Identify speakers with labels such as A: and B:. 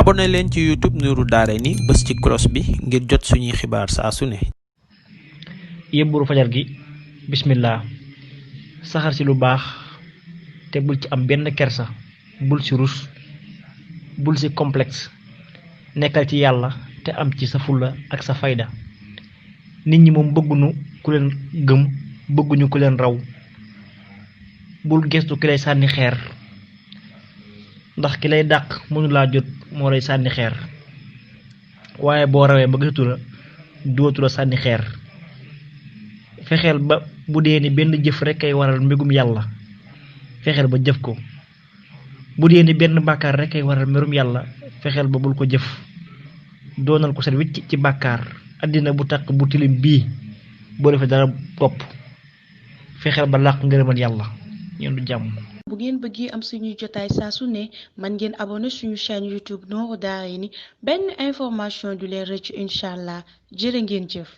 A: abonné leen ci YouTube Nourou Darayni bës ci cloche bi ngir jot suñuy xibaar saa su ne.
B: yëbburu fajar gi bismillah saxar ci lu baax te bul ci am benn kersa bul ci rus bul ci complexe nekkal ci yàlla te am ci sa fulla ak sa fayda. nit ñi moom bëgguñu ku leen gëm bëgguñu ku leen raw bul gestu ki lay sànni xeer ndax ki lay dàq mënu laa jot moo lay sànni xeer waaye boo rawee ba gisatu la dootu la sànni xeer. fexeel ba bu dee ni benn jëf rekk ay waral mbégum yàlla fexeel ba jëf ko bu dee ni benn bàkkaar rekk ay waral merum yàlla fexeel ba bul ko jëf. doonal ko set wicc ci bàkkaar àddina bu taq bu tilim bii boo defee dara topp fexeel ba làq ngërëmal yàlla ñeen du jàmm.
C: bu ngeen bëggee am suñuy jotaay saa su ne man ngeen abonné suñu chaîne YouTube Nourou Darayni benn information du leen rëcc incha allah jërë ngeen jëf.